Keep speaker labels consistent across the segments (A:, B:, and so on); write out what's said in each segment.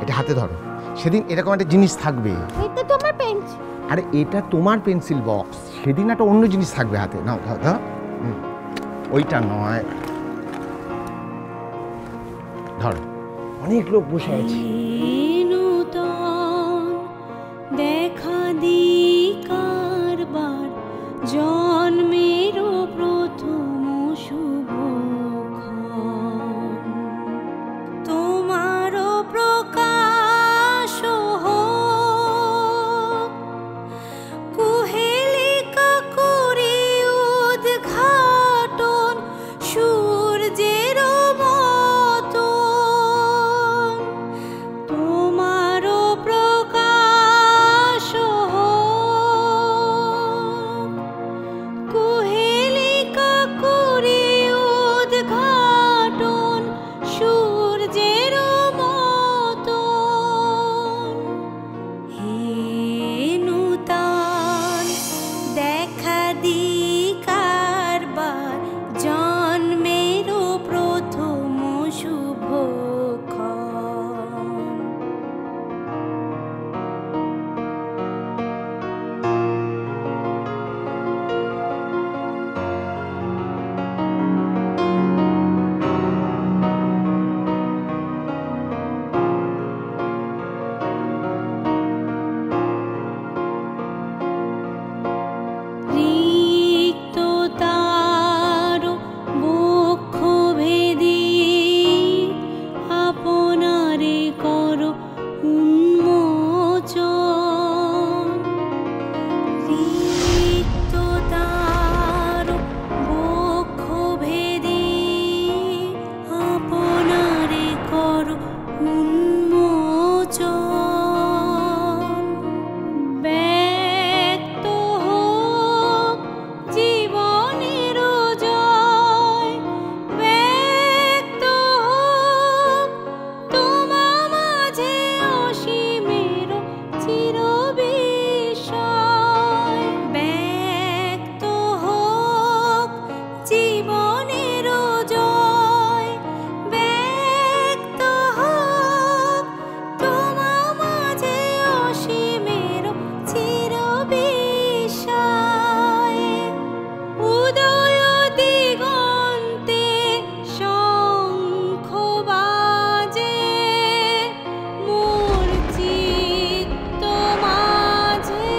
A: এটা হাতে ধরো। সেদিন এরকম একটা জিনিস থাকবে।
B: এটা তো আমার পেন্সিল।
A: আরে এটা তোমার পেন্সিল বক্স, সেদিন একটা অন্য জিনিস থাকবে হাতে। নাও দাও দাও। ওইটা নয়, ধরো। অনেক লোক বসে আছে।
B: দেখা দি কারবার জন্মের প্রথম শুভক্ষণ, তোমার প্রকাশ হোক, কুহেলিকা করে উদ্ঘাটন সূর্যের মতন, তোমার প্রকাশ হোক, কুহেলিকা করে উদ্ঘাটন সূর্যের মতন। হে নূতন দেখা দি কারবার জন্মের প্রথম শুভক্ষণ। রিক্ত তার বক্ষ ভেদি আপনারে করো উন্মোচন, রিক্ত তার বক্ষ ভেদি আপনারে করো উন্মোচন। ব্যক্ত হোক জীবনের জয়, ব্যক্ত হোক তোমা মাঝে অসীমের চিরবিস্ময়, ব্যক্ত হোক জীবনের জয়, ব্যক্ত হোক তোমা মাঝে অসীমের চিরবিস্ময়। উদয় দিগন্তে শঙ্খ বাজে, মোর চিত্ত মাঝে,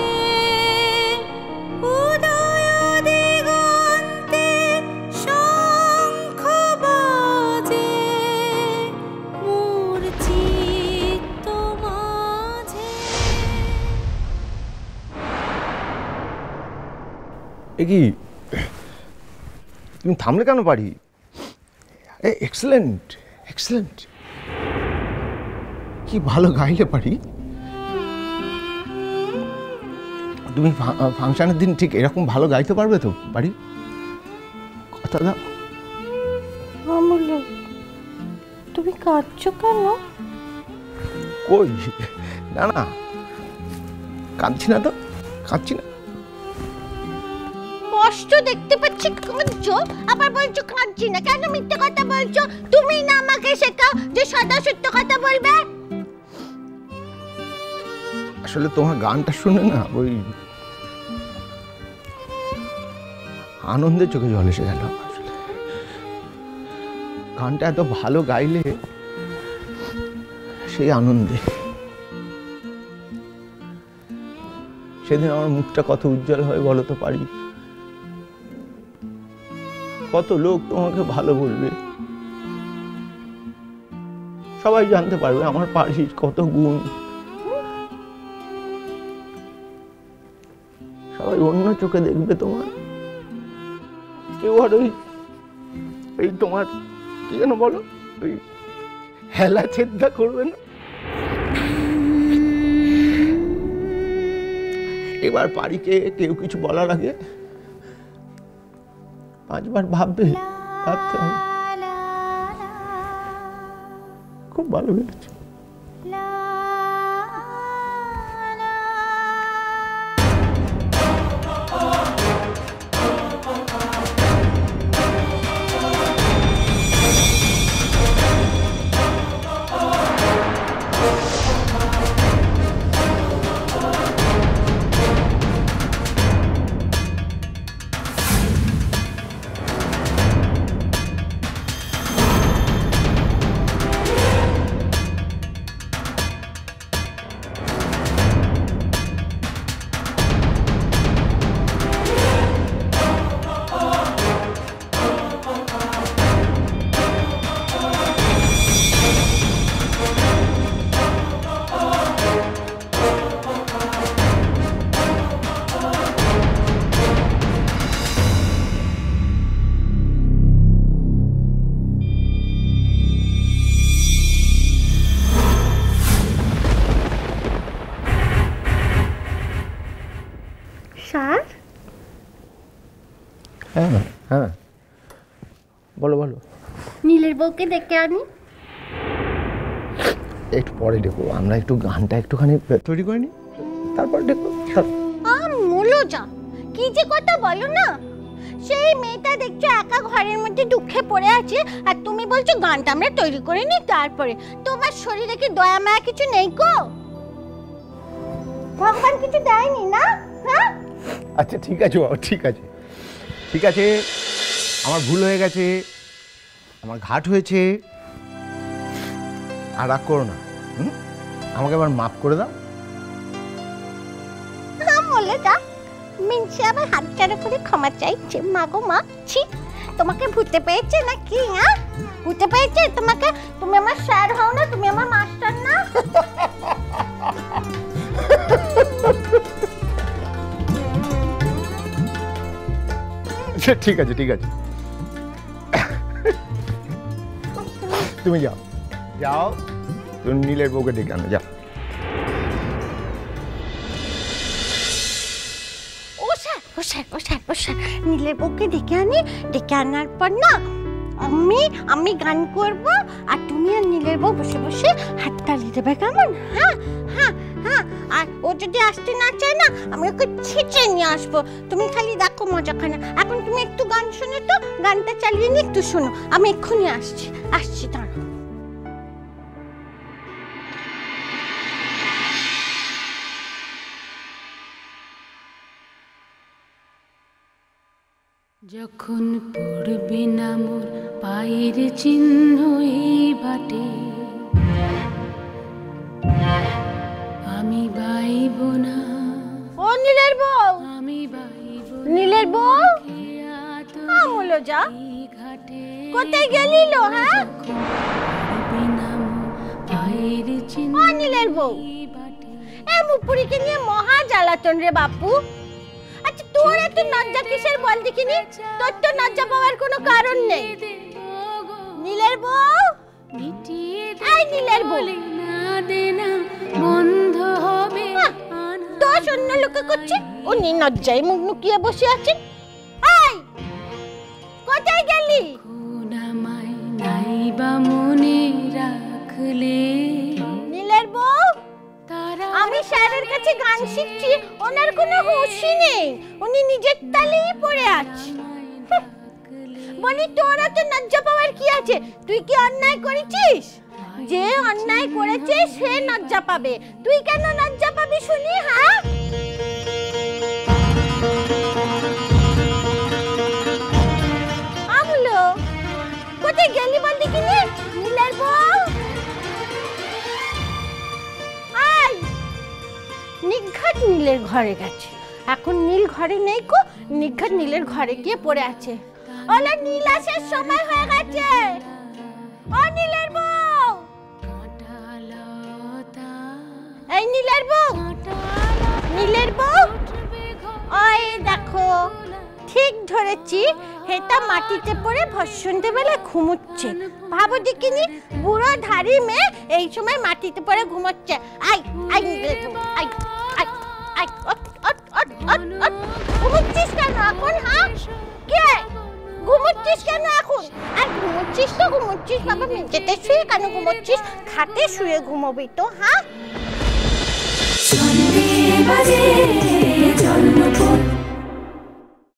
B: উদয় দিগন্তে শঙ্খ বাজে, মোর চিত্ত মাঝে।
A: এ কি, তুমি থামলে কেন পারি? এক্সেলেন্ট এক্সেলেন্ট, কি ভালো গাইলে পারি। তুমি ফাংশনের দিন ঠিক এরকম ভালো গাইতে পারবে তো পারি? কথা দাও।
B: অমূল্য, তুমি কাঁদছো কেন?
A: কই, না না কাঁদছি না তো, কাঁদছি না।
B: স্পষ্ট দেখতে পাচ্ছি কাঁদছো, আবার বলছো কাঁদছি না। কেন মিথ্যে কথা বলছো? তুমি না আমাকে শেখাও যে সদা সত্য কথা বলবে।
A: আসলে তোমার গানটা শুনে না ওই আনন্দে চোখে জল এসে গেল। আসলে গানটা এত ভালো গাইলে সেই আনন্দে। সেদিন আমার মুখটা কত উজ্জ্বল হয় বলো তো পারি। কত লোক তোমাকে ভালো বলবে, সবাই জানতে পারবে আমার পারির কত গুণ। সবাই অন্য চোখে দেখবে তোমার। কেউ আর ওই তোমার কি যেন বলো, ওই হেলা চেষ্টা করবে না। এবার পারিকে কেউ কিছু বলার আগে 5 বার ভাববে, ভাবতে হবে। খুব ভালো লেগেছে। হ্যাঁ হ্যাঁ, বলো বলো।
B: নীলের বউকে ডেকে আনি।
A: একটু পরে দেখো, আমরা একটু গানটা একটুখানি তৈরি করে নিই, তারপর দেখো।
B: মুলো যা, কি যে কথা বলো না। সেই মেয়েটা দেখছো একা ঘরের মধ্যে দুঃখে পড়ে আছে, আর তুমি বলছো গানটা আমরা তৈরি করে নিই তারপরে। তোমার শরীরে কি দয়া মায়া কিছু নেই গো? ভগবান কিছু দেয়নি না? হ্যাঁ
A: আচ্ছা ঠিক আছে বাবা, ঠিক আছে ঠিক আছে, আমার ভুল হয়ে গেছে, আমার ঘাট হয়েছে, আর রাগ করো না। আমাকে আবার মাফ করে দাও।
B: বলে যা, মিনসে আবার হাত চারা করে ক্ষমা চাইছে। মা গো মা, ছি, তোমাকে ভূতে পেয়েছে নাকি? হ্যাঁ, ভূতে পেয়েছে তোমাকে? তুমি আমার স্যার হও না, তুমি আমার মাস্টার না?
A: ঠিক আছে ঠিক আছে, তুমি যাও যাও, তুমি নীলের বউকে ডেকে আনো, যাও।
B: নীলের বউকে ডেকে আনি, ডেকে আনার পর না আমি গান করব, আর তুমি আর নীলের বউ বসে বসে হাততালি দেবে, কেমন? হ্যাঁ হ্যাঁ হ্যাঁ, আর ও যদি আসতে না চায় না, আমি ওকে ছিঁচে নিয়ে আসবো। তুমি খালি দেখো মজাখানা। এখন তুমি একটু গান শোনো তো, গানটা চালিয়ে নিয়ে একটু শোনো, আমি এক্ষুনি আসছি আসছি দাঁড়াও।
C: যখন পড়বে না মোর পায়ের চিহ্ন এই বাটে, আমি বাইব না।
B: ও নীলের বউ,
C: আমি বাইব
B: নীলের বউ, আমলো যা, কোথায় গেলি লো? হ্যাঁ,
C: পড়বে না মোর পায়ের চিহ্ন
B: ও নীলের বউ, এ মুপুরিকে নিয়ে মহা জ্বালাতন রে বাপু। আচ্ছা তোর এত লজ্জা কিসের বল দেখিনি? তোর তো লজ্জা পাওয়ার কোনো কারণ নেই। নীলের বউ, এই নীলের বউ,
C: না দেনা বন্ধ হবে।
B: দোষ অন্য লোকে করছে, উনি লজ্জায় মুখ লুকিয়ে বসে আছেন। এই কোথায় গেলি?
C: আমায় নাইবা মনে রাখলে।
B: নীলের বউ, আমি স্যারের কাছে গান শিখছি, ওনার কোনো হুঁশই নেই, উনি নিজের তালেই পড়ে আছে। বলি তোর এত লজ্জা পাওয়ার কি আছে? তুই কি অন্যায় করেছিস? যে অন্যায় করেছে সে লজ্জা পাবে, তুই কেন লজ্জা পাবি শুনি? হ্যাঁ, আমলো কোথায় গেলি বল দেখিনি? নীলের বউ, আয়। নিঘাত নীলের ঘরে গেছে, এখন নীল ঘরে নেই কো, নিঘাত নীলের ঘরে গিয়ে পড়ে আছে। ওলা নীল আসার সময় হয়ে গেছে। ও নীলের বউ, এই নীলের বউ, নীলের বউ, ওই দেখো, ঠিক ধরেছি, হেটা মাটিতে পড়ে সন্ধ্যেবেলা ঘুমোচ্ছে। ভাবো দেখিনি, বুড়ো ধাড়ি মেয়ে এই সময় মাটিতে পড়ে ঘুমোচ্ছে। আই আই নীলের বউ, আই আই আই, ঘুমোচ্ছিস কেন এখন? হ্যাঁ, কে ঘুমোচ্ছিস কেন এখন? আর ঘুমোচ্ছিস তো ঘুমোচ্ছিস বাবা, মেঝেতে শুয়ে কেন ঘুমোচ্ছিস? খাটে শুয়ে ঘুমোবি তো। হ্যাঁ,